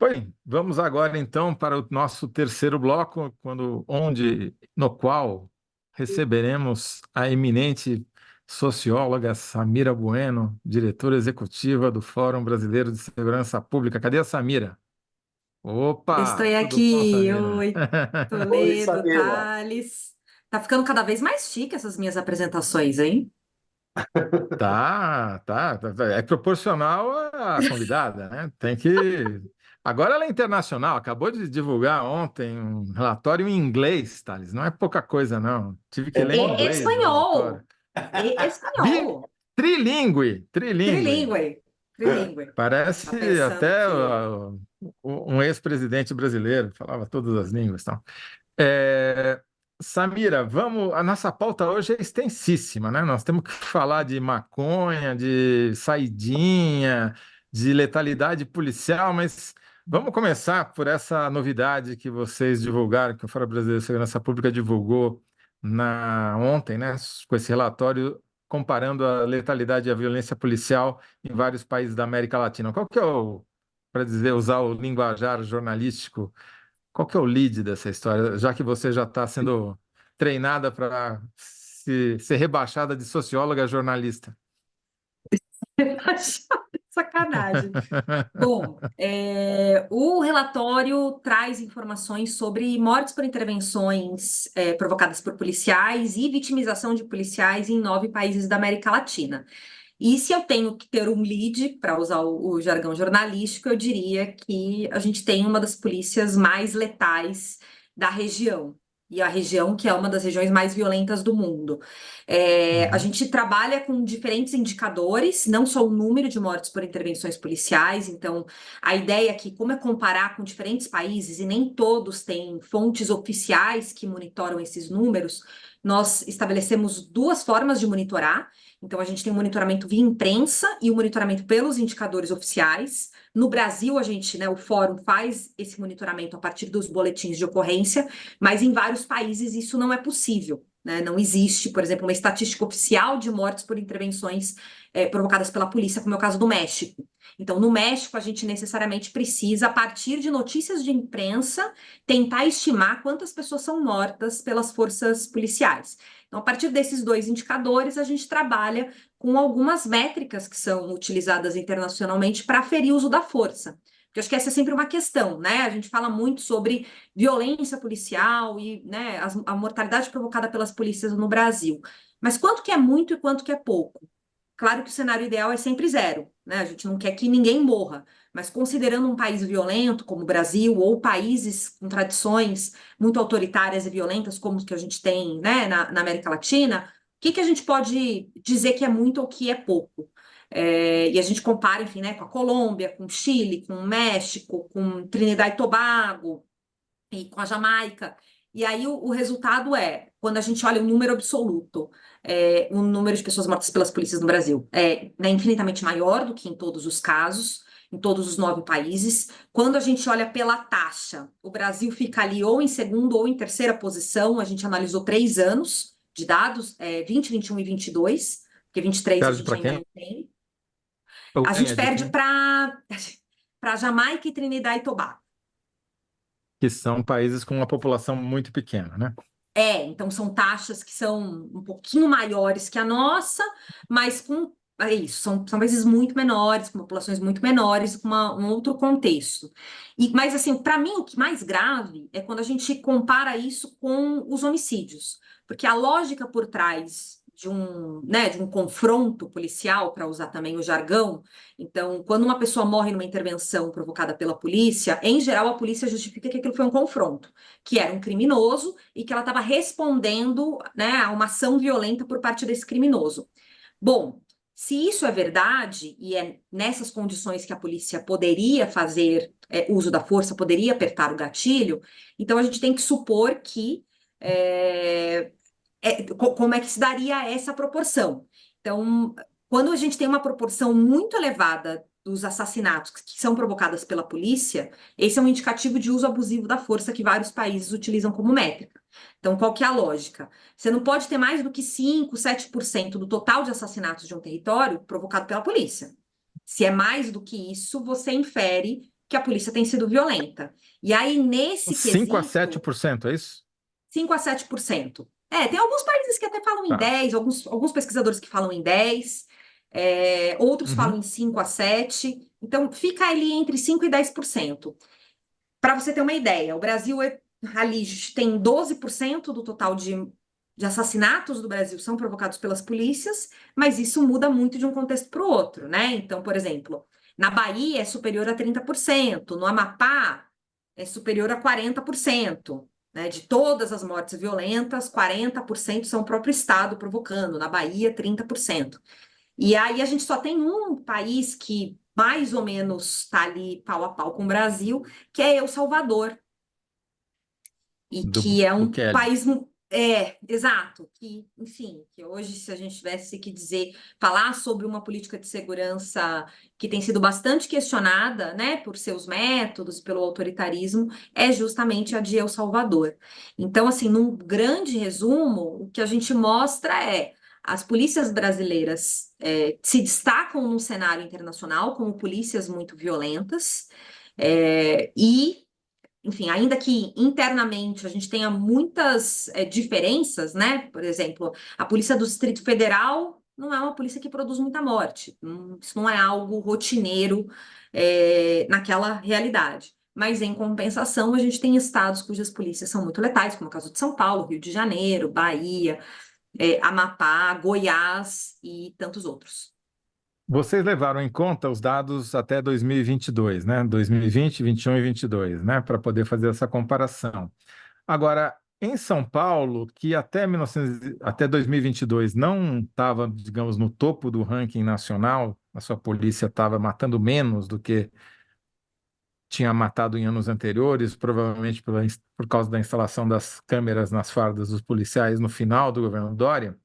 Oi, vamos agora então para o nosso terceiro bloco, no qual receberemos a eminente socióloga Samira Bueno, diretora executiva do Fórum Brasileiro de Segurança Pública. Cadê a Samira? Estou Opa, tudo bom, aqui. Samira? Oi, Oi, Toledo, Samira. Thales. Tá ficando cada vez mais chique essas minhas apresentações, hein? Tá. É proporcional à convidada, né? Tem que. Agora ela é internacional, acabou de divulgar ontem um relatório em inglês, Thales. Não é pouca coisa, não. Tive que É ler em E bom? inglês o relatório. espanhol. E Bi... espanhol. Trilingue. Trilingue. Trilingue. Tá Parece pensando até que... um ex-presidente brasileiro, falava todas as línguas, e tal. É, Samira, a nossa pauta hoje é extensíssima, né? Nós temos que falar de maconha, de saidinha, de letalidade policial, mas vamos começar por essa novidade que vocês divulgaram, que o Fórum Brasileiro de Segurança Pública divulgou ontem, né? Com esse relatório comparando a letalidade e a violência policial em vários países da América Latina. Qual que é para dizer, usar o linguajar jornalístico, qual que é o lead dessa história, já que você já está sendo treinada para ser rebaixada de socióloga a jornalista? Sacanagem. Bom, o relatório traz informações sobre mortes por intervenções provocadas por policiais e vitimização de policiais em 9 países da América Latina. E se eu tenho que ter um lead, para usar o jargão jornalístico, eu diria que a gente tem uma das polícias mais letais da região. E a região que é uma das regiões mais violentas do mundo. A Uhum. gente trabalha com diferentes indicadores, não só o número de mortes por intervenções policiais. Então, a ideia aqui, como é comparar com diferentes países, e nem todos têm fontes oficiais que monitoram esses números, nós estabelecemos 2 formas de monitorar. Então, a gente tem o monitoramento via imprensa e o monitoramento pelos indicadores oficiais. No Brasil, a gente, né, o Fórum faz esse monitoramento a partir dos boletins de ocorrência, mas em vários países isso não é possível, né? Não existe, por exemplo, uma estatística oficial de mortes por intervenções provocadas pela polícia, como é o caso do México. Então, no México, a gente necessariamente precisa, a partir de notícias de imprensa, tentar estimar quantas pessoas são mortas pelas forças policiais. Então, a partir desses 2 indicadores, a gente trabalha com algumas métricas que são utilizadas internacionalmente para aferir o uso da força. Porque eu acho que essa é sempre uma questão, né? A gente fala muito sobre violência policial e, né, a mortalidade provocada pelas polícias no Brasil. Mas quanto que é muito e quanto que é pouco? Claro que o cenário ideal é sempre zero, né? A gente não quer que ninguém morra, mas considerando um país violento como o Brasil, ou países com tradições muito autoritárias e violentas, como os que a gente tem, né, na América Latina, o que que a gente pode dizer que é muito ou que é pouco? E a gente compara, enfim, né, com a Colômbia, com o Chile, com o México, com Trinidad e Tobago e com a Jamaica. E aí o resultado é, quando a gente olha o número absoluto, o número de pessoas mortas pelas polícias no Brasil é, né, infinitamente maior do que em todos os casos, em todos os 9 países. Quando a gente olha pela taxa, o Brasil fica ali ou em segundo ou em terceira posição. A gente analisou 3 anos de dados, 20, 21 e 22, porque 23 a Perde gente para ainda quem? não tem. Ou A gente ganha de perde quem? para Jamaica e Trinidad e Tobago. Que são países com uma população muito pequena, né? Então são taxas que são um pouquinho maiores que a nossa, mas é isso, são países muito menores, com populações muito menores, com um outro contexto. Mas assim, para mim, o que mais grave é quando a gente compara isso com os homicídios, porque a lógica por trás de um confronto policial, para usar também o jargão, então, quando uma pessoa morre numa intervenção provocada pela polícia, em geral a polícia justifica que aquilo foi um confronto, que era um criminoso e que ela estava respondendo, né, a uma ação violenta por parte desse criminoso. Bom, se isso é verdade, e é nessas condições que a polícia poderia fazer uso da força, poderia apertar o gatilho, então a gente tem que supor que como é que se daria essa proporção. Então, quando a gente tem uma proporção muito elevada dos assassinatos que são provocados pela polícia, esse é um indicativo de uso abusivo da força que vários países utilizam como métrica. Então, qual que é a lógica? Você não pode ter mais do que 5, 7% do total de assassinatos de um território provocado pela polícia. Se é mais do que isso, você infere que a polícia tem sido violenta. E aí, nesse 5 a quesito, 7%, é isso? 5 a 7%. Tem alguns países que até falam em Tá. 10, alguns pesquisadores que falam em 10, outros falam Uhum. em 5 a 7%. Então, fica ali entre 5 e 10%. Para você ter uma ideia, o Brasil ali tem 12% do total de assassinatos do Brasil são provocados pelas polícias, mas isso muda muito de um contexto para o outro, né? Então, por exemplo, na Bahia é superior a 30%, no Amapá é superior a 40%. Né? De todas as mortes violentas, 40% são o próprio Estado provocando, na Bahia, 30%. E aí a gente só tem um país que mais ou menos está ali pau a pau com o Brasil, que é El Salvador, e Do que é um Bukele. país, exato, que, enfim, que hoje, se a gente tivesse que dizer, falar sobre uma política de segurança que tem sido bastante questionada, né, por seus métodos, pelo autoritarismo, é justamente a de El Salvador. Então, assim, num grande resumo, o que a gente mostra é as polícias brasileiras se destacam no cenário internacional como polícias muito violentas, e enfim, ainda que internamente a gente tenha muitas diferenças, né? Por exemplo, a Polícia do Distrito Federal não é uma polícia que produz muita morte. Isso não é algo rotineiro naquela realidade. Mas, em compensação, a gente tem estados cujas polícias são muito letais, como o caso de São Paulo, Rio de Janeiro, Bahia, Amapá, Goiás e tantos outros. Vocês levaram em conta os dados até 2022, né? 2020, 21 e 22, né? Para poder fazer essa comparação. Agora, em São Paulo, que até 2022 não estava, digamos, no topo do ranking nacional, a sua polícia estava matando menos do que tinha matado em anos anteriores, provavelmente por causa da instalação das câmeras nas fardas dos policiais no final do governo Dória.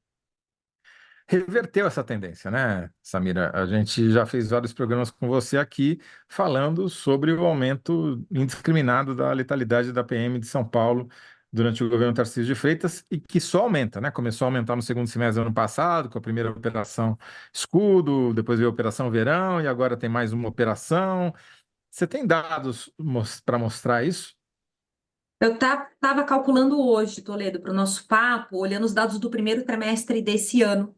Reverteu essa tendência, né, Samira? A gente já fez vários programas com você aqui falando sobre o aumento indiscriminado da letalidade da PM de São Paulo durante o governo Tarcísio de Freitas e que só aumenta, né? Começou a aumentar no segundo semestre do ano passado, com a primeira operação Escudo, depois veio a Operação Verão e agora tem mais uma operação. Você tem dados para mostrar isso? Eu estava calculando hoje, Toledo, para o nosso papo, olhando os dados do primeiro trimestre desse ano,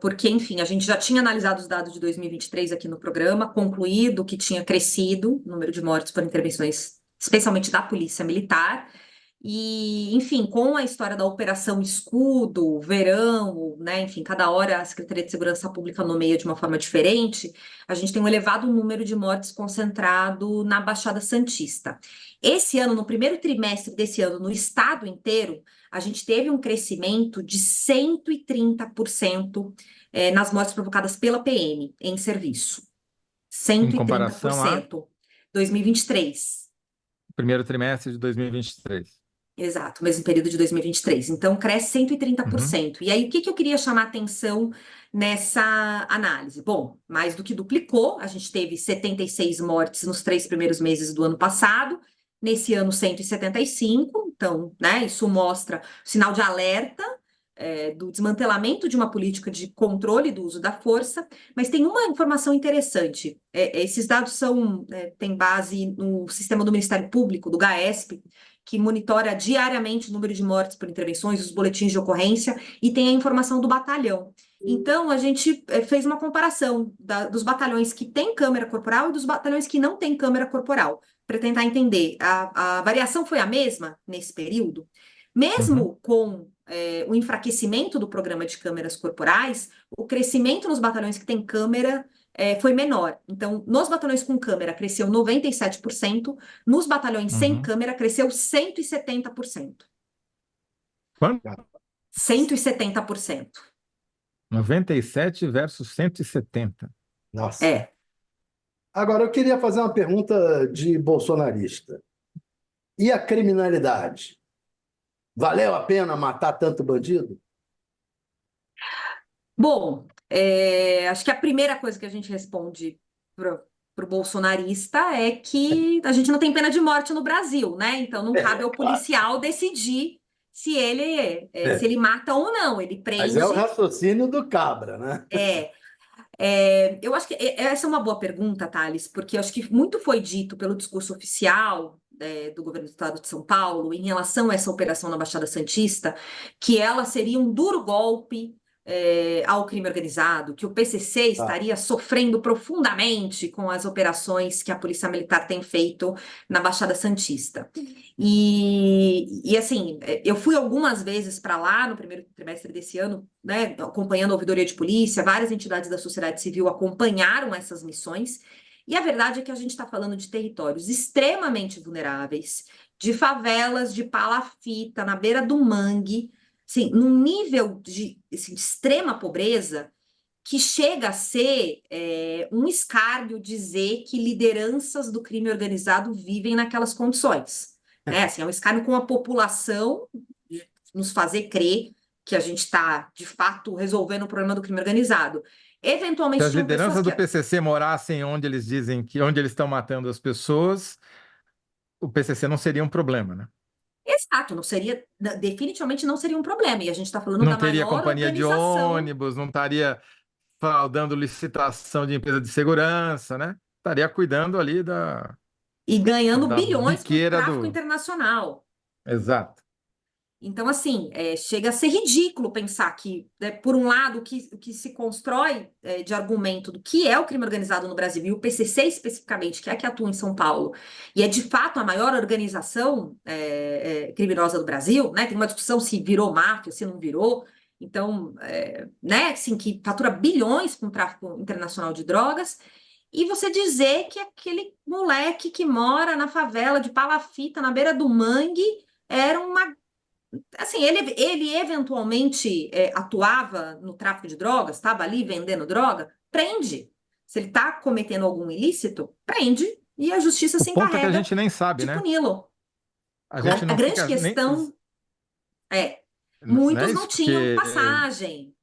porque, enfim, a gente já tinha analisado os dados de 2023 aqui no programa, concluído que tinha crescido o número de mortes por intervenções, especialmente da Polícia Militar. E, enfim, com a história da Operação Escudo, Verão, né, enfim, cada hora a Secretaria de Segurança Pública nomeia de uma forma diferente, a gente tem um elevado número de mortes concentrado na Baixada Santista. Esse ano, no primeiro trimestre desse ano, no estado inteiro, a gente teve um crescimento de 130% nas mortes provocadas pela PM em serviço. Em comparação a 130%. 2023. primeiro trimestre de 2023. Exato, mesmo período de 2023. Então, cresce Uhum. 130%. E aí, o que que eu queria chamar atenção nessa análise? Bom, mais do que duplicou, a gente teve 76 mortes nos 3 primeiros meses do ano passado, nesse ano 175. Então, né, isso mostra sinal de alerta do desmantelamento de uma política de controle do uso da força. Mas tem uma informação interessante. Esses dados têm base no sistema do Ministério Público, do GAESP, que monitora diariamente o número de mortes por intervenções, os boletins de ocorrência, e tem a informação do batalhão. Então, a gente fez uma comparação dos batalhões que têm câmera corporal e dos batalhões que não têm câmera corporal, para tentar entender. A variação foi a mesma nesse período? Uhum. Mesmo com o enfraquecimento do programa de câmeras corporais, o crescimento nos batalhões que têm câmera foi menor. Então, nos batalhões com câmera cresceu 97%, nos batalhões sem Uhum. câmera cresceu 170%. Quanto? 170%. 97 versus 170. Nossa. É. Agora, eu queria fazer uma pergunta de bolsonarista. E a criminalidade? Valeu a pena matar tanto bandido? Bom, acho que a primeira coisa que a gente responde para o bolsonarista é que a gente não tem pena de morte no Brasil, né? Então não cabe ao Claro. policial decidir se É. ele mata ou não. Ele Mas é o prende. raciocínio do cabra, né? É, Eu acho que essa é uma boa pergunta, Thales, porque eu acho que muito foi dito pelo discurso oficial, do governo do estado de São Paulo em relação a essa operação na Baixada Santista, que ela seria um duro golpe, ao crime organizado, que o PCC Tá. estaria sofrendo profundamente com as operações que a Polícia Militar tem feito na Baixada Santista. E assim, eu fui algumas vezes para lá no primeiro trimestre desse ano, né, acompanhando a ouvidoria de polícia, várias entidades da sociedade civil acompanharam essas missões, e a verdade é que a gente está falando de territórios extremamente vulneráveis, de favelas de palafita na beira do mangue, assim, num nível de, assim, de extrema pobreza que chega a ser um escárnio dizer que lideranças do crime organizado vivem naquelas condições. Né? Assim, é um escárnio com a população, de nos fazer crer que a gente está, de fato, resolvendo o problema do crime organizado. Se Eventualmente, as tinham pessoas lideranças que. do PCC morassem onde eles dizem que onde eles estão matando as pessoas, o PCC não seria um problema, né? Exato, não seria, definitivamente não seria um problema. E a gente está falando Não da teria maior companhia de organização ônibus, não estaria dando licitação de empresa de segurança, né? Estaria cuidando ali e ganhando da bilhões com biqueira tráfico do. internacional. Exato. Então, assim, chega a ser ridículo pensar que, né, por um lado, o que se constrói de argumento do que é o crime organizado no Brasil, e o PCC especificamente, que é a que atua em São Paulo, e é de fato a maior organização criminosa do Brasil, né? Tem uma discussão se virou máfia, se não virou. Então, né, assim, que fatura bilhões com o tráfico internacional de drogas, e você dizer que aquele moleque que mora na favela de Palafita, na beira do mangue, era uma assim, ele eventualmente atuava no tráfico de drogas, estava ali vendendo droga, prende. Se ele está cometendo algum ilícito, prende e a justiça O se ponto é que a encarrega gente nem sabe, de né? puni-lo. A gente A não grande fica nem. questão é, Não é muitos não isso? tinham Porque. passagem.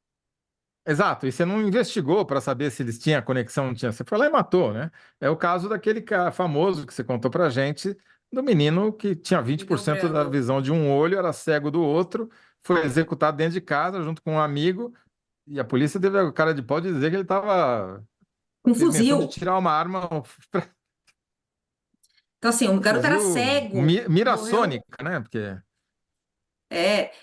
Exato, e você não investigou para saber se eles tinham conexão ou não tinha. Você foi lá e matou, né? É o caso daquele famoso que você contou pra gente, do menino que tinha Do 20% da Delbrando. visão de um olho, era cego do outro, foi executado dentro de casa junto com um amigo, e a polícia teve a cara de pau de dizer que ele Com teve menção fuzil. de tirar uma arma, Então, assim, o um garoto era fuzil cego, morreu. mirassônica, né? Porque.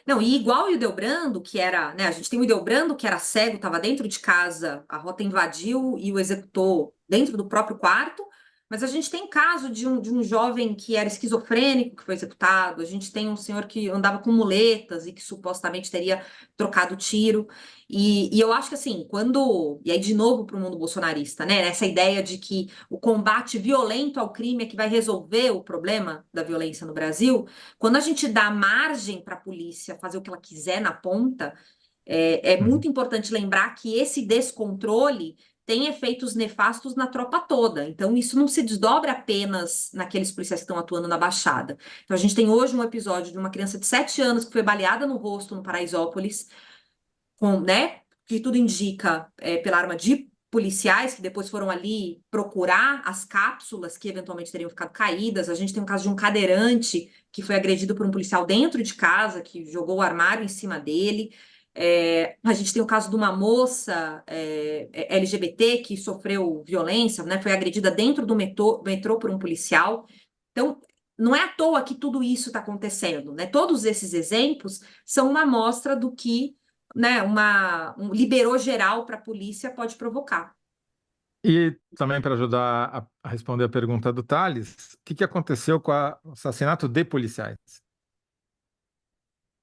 Não, e igual o Ildebrando, que era, né, a gente tem o Ildebrando que era cego, estava dentro de casa, a rota invadiu e o executou dentro do próprio quarto, mas a gente tem caso de um jovem que era esquizofrênico que foi executado, a gente tem um senhor que andava com muletas e que supostamente teria trocado tiro, e eu acho que assim, e aí de novo para o mundo bolsonarista, né, essa ideia de que o combate violento ao crime é que vai resolver o problema da violência no Brasil, quando a gente dá margem para a polícia fazer o que ela quiser na ponta, é Uhum. muito importante lembrar que esse descontrole tem efeitos nefastos na tropa toda. Então, isso não se desdobra apenas naqueles policiais que estão atuando na Baixada. Então, a gente tem hoje um episódio de uma criança de 7 anos que foi baleada no rosto no Paraisópolis, né, que tudo indica pela arma de policiais que depois foram ali procurar as cápsulas que eventualmente teriam ficado caídas. A gente tem um caso de um cadeirante que foi agredido por um policial dentro de casa, que jogou o armário em cima dele. A gente tem o caso de uma moça LGBT que sofreu violência, né, foi agredida dentro do metrô por um policial. Então, não é à toa que tudo isso está acontecendo, né? Todos esses exemplos são uma amostra do que, né, um liberou geral para a polícia pode provocar. E também para ajudar a responder a pergunta do Thales, o que aconteceu com o assassinato de policiais?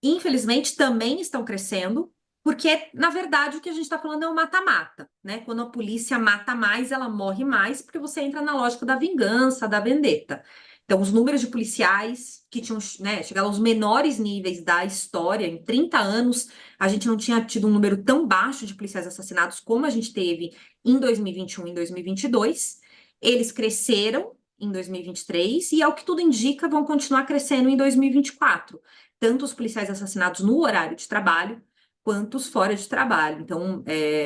Infelizmente, também estão crescendo, porque, na verdade, o que a gente está falando é o mata-mata, né? Quando a polícia mata mais, ela morre mais, porque você entra na lógica da vingança, da vendetta. Então, os números de policiais que tinham, né, chegado aos menores níveis da história, em 30 anos, a gente não tinha tido um número tão baixo de policiais assassinados como a gente teve em 2021 e em 2022. Eles cresceram em 2023 e, ao que tudo indica, vão continuar crescendo em 2024, tanto os policiais assassinados no horário de trabalho, quanto os fora de trabalho, então,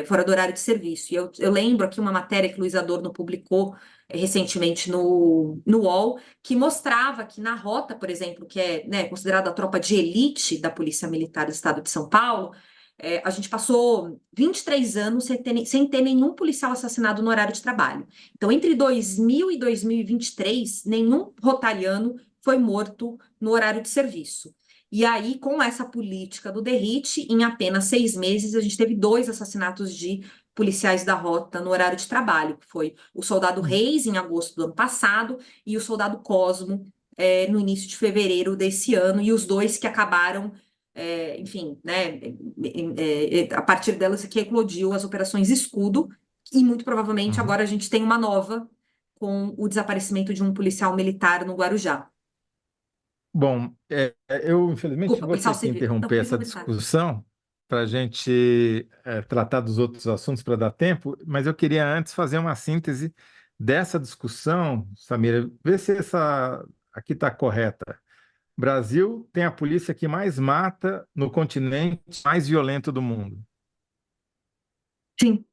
fora do horário de serviço. E eu lembro aqui uma matéria que o Luiz Adorno publicou recentemente no UOL, que mostrava que na rota, por exemplo, que é, né, considerada a tropa de elite da Polícia Militar do Estado de São Paulo, A gente passou 23 anos sem ter nenhum policial assassinado no horário de trabalho. Então, entre 2000 e 2023, nenhum rotariano foi morto no horário de serviço. E aí, com essa política do DERIT, em apenas 6 meses, a gente teve 2 assassinatos de policiais da rota no horário de trabalho, que foi o soldado Reis, em agosto do ano passado, e o soldado Cosmo, no início de fevereiro desse ano, e os 2 que acabaram, enfim, né, a partir delas que eclodiu as operações Escudo, e muito provavelmente Uhum. agora a gente tem uma nova com o desaparecimento de um policial militar no Guarujá. Bom, eu infelizmente Desculpa, vou policial ter que civil. Não, interromper essa policial militar. discussão para a gente tratar dos outros assuntos para dar tempo, mas eu queria antes fazer uma síntese dessa discussão, Samira, ver se essa aqui está correta. Brasil tem a polícia que mais mata no continente mais violento do mundo. Sim,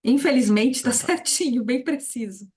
infelizmente está Então, tá. certinho, bem preciso.